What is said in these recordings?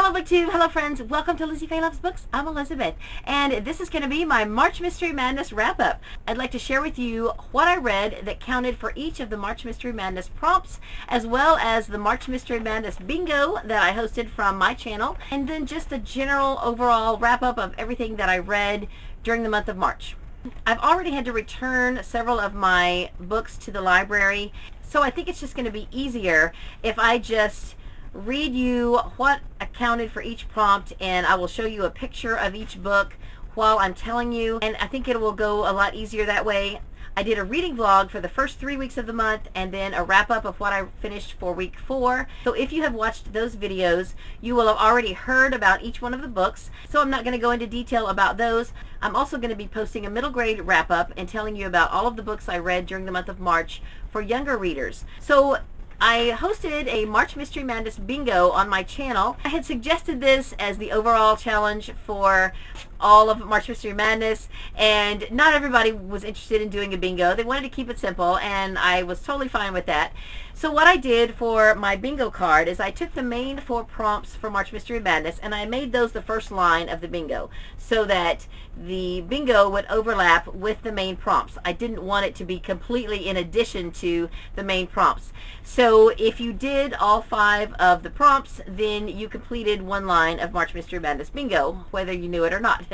Hello BookTube, hello friends, welcome to Lizzie Faye Loves Books. I'm Elizabeth, and this is going to be my March Mystery Madness wrap-up. I'd like to share with you what I read that counted for each of the March Mystery Madness prompts, as well as the March Mystery Madness bingo that I hosted from my channel, and then just a general overall wrap-up of everything that I read during the month of March. I've already had to return several of my books to the library, so I think it's just going to be easier if I just read you what accounted for each prompt, and I will show you a picture of each book while I'm telling you, and I think it will go a lot easier that way. I did a reading vlog for the first 3 weeks of the month, and then a wrap-up of what I finished for week 4. So if you have watched those videos, you will have already heard about each one of the books, so I'm not going to go into detail about those. I'm also going to be posting a middle grade wrap-up and telling you about all of the books I read during the month of March for younger readers. So I hosted a March Mystery Madness bingo on my channel. I had suggested this as the overall challenge for all of March Mystery Madness, and not everybody was interested in doing a bingo. They wanted to keep it simple, and I was totally fine with that. So what I did for my bingo card is I took the main 4 prompts for March Mystery Madness, and I made those the first line of the bingo so that the bingo would overlap with the main prompts. I didn't want it to be completely in addition to the main prompts. So if you did all 5 of the prompts, then you completed one line of March Mystery Madness bingo, whether you knew it or not.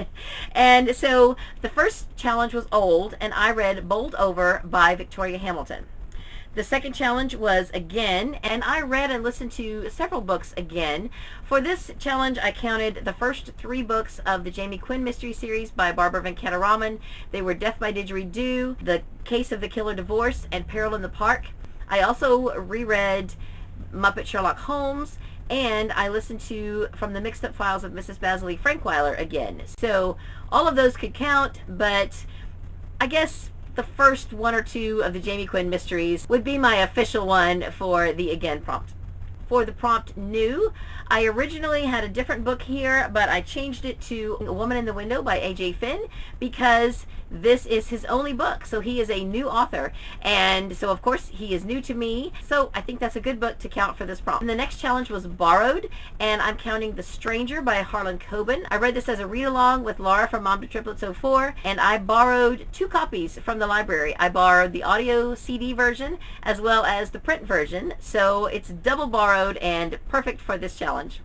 And so the first challenge was old, and I read Bowled Over by Victoria Hamilton. The second challenge was Again, and I read and listened to several books again. For this challenge, I counted the first 3 books of the Jamie Quinn mystery series by Barbara Venkataraman. They were Death by Didgeridoo, The Case of the Killer Divorce, and Peril in the Park. I also reread Muppet Sherlock Holmes, and I listened to From the Mixed Up Files of Mrs. Basil E. Frankweiler again. So all of those could count, but I guess the first 1 or 2 of the Jamie Quinn mysteries would be my official one for the Again prompt. For the prompt New, I originally had a different book here, but I changed it to A Woman in the Window by A.J. Finn because this is his only book. So he is a new author, and so of course he is new to me, so I think that's a good book to count for this prompt. And the next challenge was Borrowed, and I'm counting The Stranger by Harlan Coban. I read this as a read-along with Laura from Mom to Triplets 04, and I borrowed 2 copies from the library. I borrowed the audio CD version as well as the print version, so it's double borrowed and perfect for this challenge.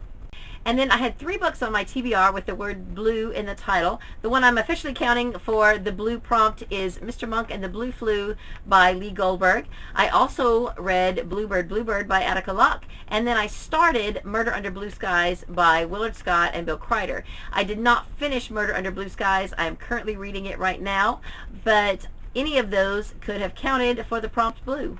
And then I had 3 books on my TBR with the word blue in the title. The one I'm officially counting for the blue prompt is Mr. Monk and the Blue Flu by Lee Goldberg. I also read Bluebird Bluebird by Attica Locke, and then I started Murder Under Blue Skies by Willard Scott and Bill Crider. I did not finish Murder Under Blue Skies. I am currently reading it right now, but any of those could have counted for the prompt blue.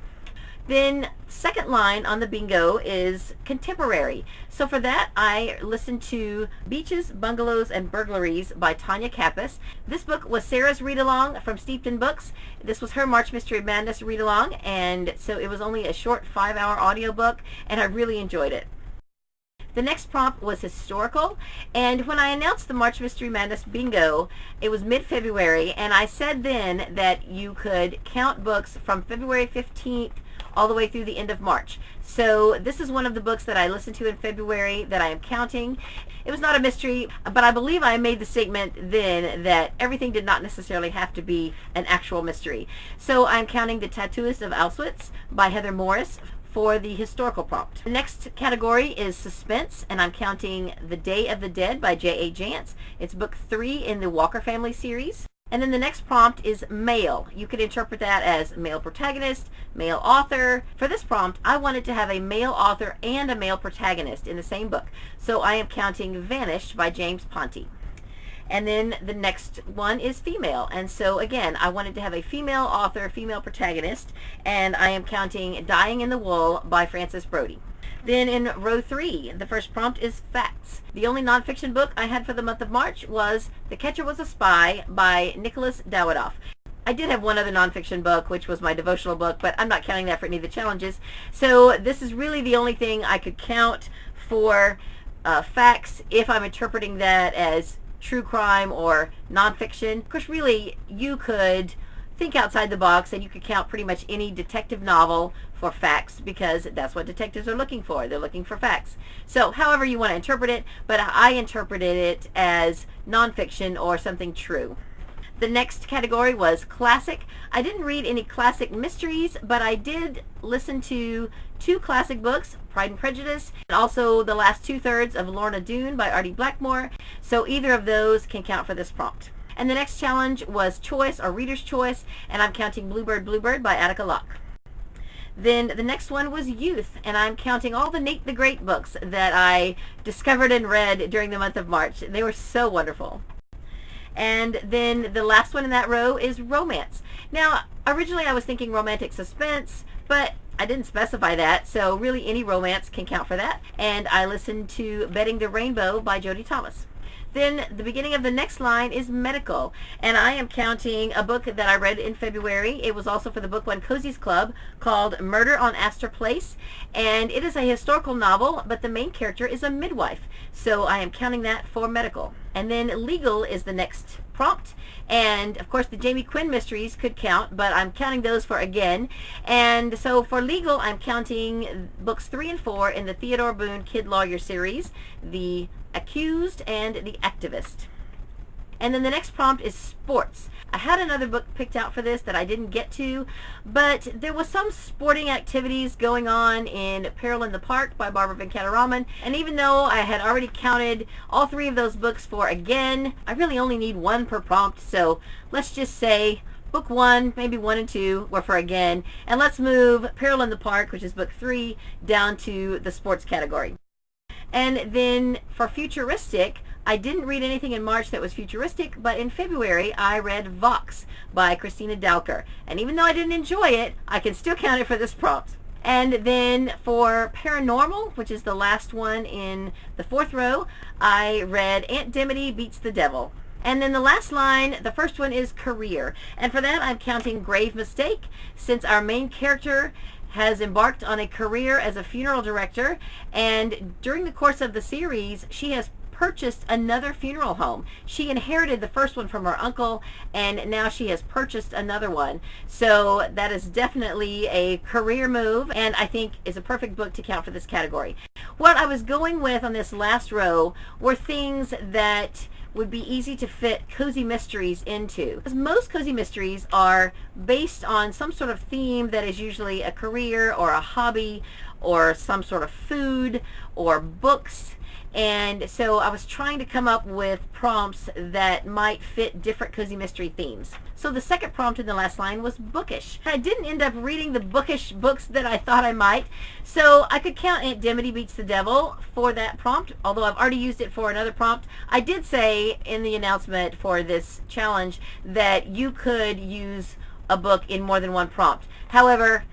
Then second line on the bingo is contemporary. So for that, I listened to Beaches, Bungalows, and Burglaries by Tanya Kappas. This book was Sarah's read-along from Steeped in Books. This was her March Mystery Madness read-along, and so it was only a short 5-hour audiobook, and I really enjoyed it. The next prompt was historical, and when I announced the March Mystery Madness bingo, it was mid-February, and I said then that you could count books from February 15th all the way through the end of March. So this is one of the books that I listened to in February that I am counting. It was not a mystery, but I believe I made the statement then that everything did not necessarily have to be an actual mystery. So I'm counting The Tattooist of Auschwitz by Heather Morris for the historical prompt. The next category is suspense, and I'm counting The Day of the Dead by J.A. Jance. It's book 3 in the Walker family series. And then the next prompt is male. You could interpret that as male protagonist, male author. For this prompt, I wanted to have a male author and a male protagonist in the same book. So I am counting Vanished by James Ponti. And then the next one is female. And so again, I wanted to have a female author, female protagonist, and I am counting Dying in the Wool by Frances Brodie. Then in row 3, the first prompt is facts. The only nonfiction book I had for the month of March was The Catcher Was a Spy by Nicholas Dawidoff. I did have one other nonfiction book, which was my devotional book, but I'm not counting that for any of the challenges. So this is really the only thing I could count for facts if I'm interpreting that as true crime or nonfiction. Of course, really, you could think outside the box, and you could count pretty much any detective novel for facts, because that's what detectives are looking for. They're looking for facts. So however you want to interpret it, but I interpreted it as nonfiction or something true. The next category was classic. I didn't read any classic mysteries, but I did listen to 2 classic books, Pride and Prejudice, and also the last 2/3 of Lorna Doone by Artie Blackmore, so either of those can count for this prompt. And the next challenge was choice or reader's choice, and I'm counting Bluebird Bluebird by Attica Locke. Then the next one was youth, and I'm counting all the Nate the Great books that I discovered and read during the month of March. They were so wonderful. And then the last one in that row is romance. Now, originally I was thinking romantic suspense, but I didn't specify that, so really any romance can count for that. And I listened to Betting the Rainbow by Jodie Thomas. Then the beginning of the next line is medical, and I am counting a book that I read in February. It was also for the Book One Cozies Club, called Murder on Astor Place, and it is a historical novel, but the main character is a midwife, so I am counting that for medical. And then legal is the next prompt, and of course the Jamie Quinn mysteries could count, but I'm counting those for again. And so for legal, I'm counting books 3 and 4 in the Theodore Boone Kid Lawyer series, The Accused and The Activist. And then the next prompt is sports. I had another book picked out for this that I didn't get to, but there was some sporting activities going on in Peril in the Park by Barbara Venkataraman, and even though I had already counted all 3 of those books for again, I really only need 1 per prompt, so let's just say book 1, maybe 1 and 2 were for again, and let's move Peril in the Park, which is book 3, down to the sports category. And then for futuristic, I didn't read anything in March that was futuristic, but in February I read Vox by Christina Dalker. And even though I didn't enjoy it, I can still count it for this prompt. And then for paranormal, which is the last one in the 4th row, I read Aunt Dimity Beats the Devil. And then the last line, the first one is career. And for that I'm counting Grave Mistake, since our main character has embarked on a career as a funeral director, and during the course of the series she has purchased another funeral home. She inherited the first one from her uncle, and now she has purchased another one. So that is definitely a career move, and I think is a perfect book to count for this category. What I was going with on this last row were things that would be easy to fit cozy mysteries into. Because most cozy mysteries are based on some sort of theme that is usually a career or a hobby or some sort of food or books. And so I was trying to come up with prompts that might fit different cozy mystery themes. So the second prompt in the last line was bookish. I didn't end up reading the bookish books that I thought I might, so I could count Aunt Dimity Beats the Devil for that prompt, although I've already used it for another prompt. I did say in the announcement for this challenge that you could use a book in more than 1 prompt. However,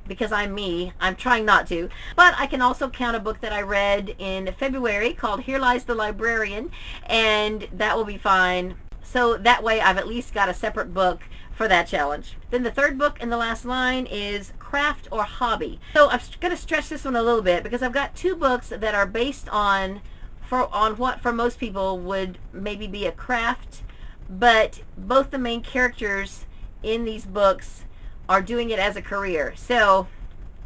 because I'm me, I'm trying not to. But I can also count a book that I read in February called Here Lies the Librarian, and that will be fine. So that way I've at least got a separate book for that challenge. Then the third book in the last line is craft or hobby. So I'm going to stretch this one a little bit because I've got 2 books that are based on what for most people would maybe be a craft, but both the main characters in these books are doing it as a career, so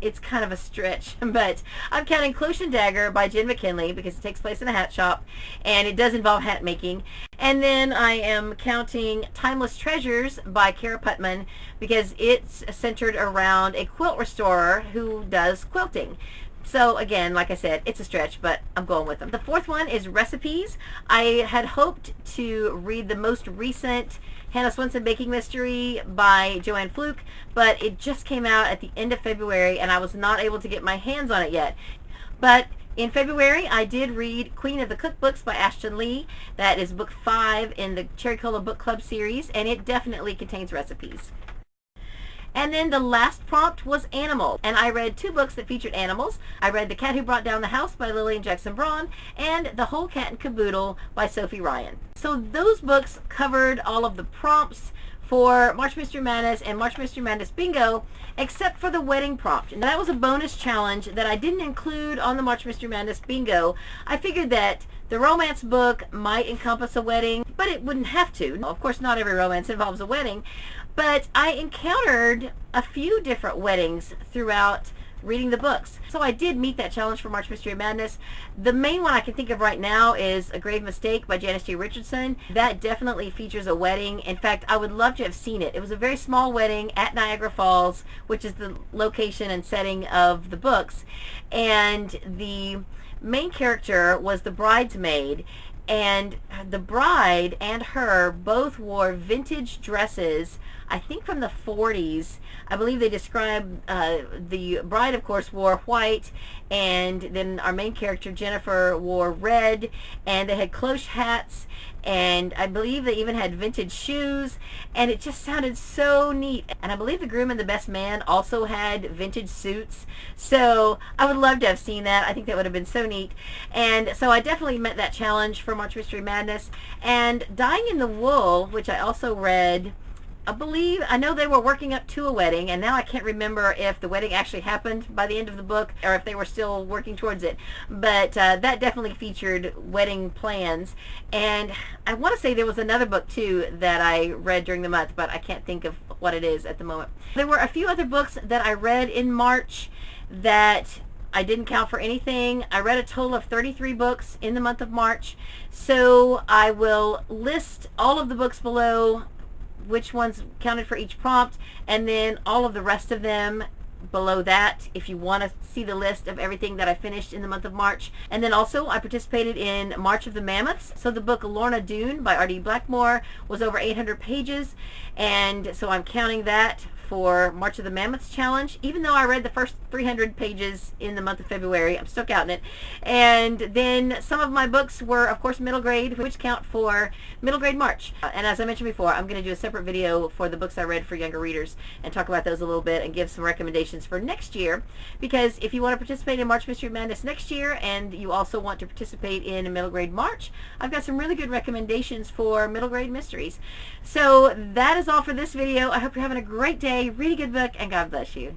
it's kind of a stretch. But I'm counting Cloche and Dagger by Jen McKinley because it takes place in a hat shop and it does involve hat making. And then I am counting Timeless Treasures by Kara Putman because it's centered around a quilt restorer who does quilting. So again, like I said, it's a stretch, but I'm going with them. The 4th one is recipes. I had hoped to read the most recent Hannah Swenson Baking Mystery by Joanne Fluke, but it just came out at the end of February and I was not able to get my hands on it yet. But in February, I did read Queen of the Cookbooks by Ashton Lee. That is book 5 in the Cherry Cola Book Club series, and it definitely contains recipes. And then the last prompt was animals, and I read 2 books that featured animals. I read The Cat Who Brought Down the House by Lillian Jackson Braun and The Whole Cat and Caboodle by Sophie Ryan. So those books covered all of the prompts for March Mystery Madness and March Mystery Madness Bingo, except for the wedding prompt. And that was a bonus challenge that I didn't include on the March Mystery Madness Bingo. I figured that the romance book might encompass a wedding, but it wouldn't have to. Of course, not every romance involves a wedding, But I encountered a few different weddings throughout reading the books. So I did meet that challenge for March Mystery Madness. The main one I can think of right now is A Grave Mistake by Janice J. Richardson. That definitely features a wedding. In fact, I would love to have seen it. It was a very small wedding at Niagara Falls, which is the location and setting of the books. And the main character was the bridesmaid, and the bride and her both wore vintage dresses, I think from the 40s. I believe they describe the bride, of course, wore white, and then our main character, Jennifer, wore red, and they had cloche hats, and I believe they even had vintage shoes, and it just sounded so neat. And I believe the groom and the best man also had vintage suits, so I would love to have seen that. I think that would have been so neat. And so I definitely met that challenge for March Mystery Madness. And Dying in the Wool, which I also read, I know they were working up to a wedding, and now I can't remember if the wedding actually happened by the end of the book or if they were still working towards it. But that definitely featured wedding plans. And I want to say there was another book too that I read during the month, but I can't think of what it is at the moment. There were a few other books that I read in March that I didn't count for anything. I read a total of 33 books in the month of March. So I will list all of the books below, which ones counted for each prompt, and then all of the rest of them below that if you want to see the list of everything that I finished in the month of March. And then also I participated in March of the Mammoths. So the book Lorna Doone by R.D. Blackmore was over 800 pages, and so I'm counting that for March of the Mammoths challenge. Even though I read the first 300 pages in the month of February, I'm still counting it. And then some of my books were, of course, middle grade, which count for middle grade March. And as I mentioned before, I'm going to do a separate video for the books I read for younger readers and talk about those a little bit and give some recommendations for next year. Because if you want to participate in March Mystery Madness next year, and you also want to participate in middle grade March, I've got some really good recommendations for middle grade mysteries. So that is all for this video. I hope you're having a great day. Read a good book, and God bless you.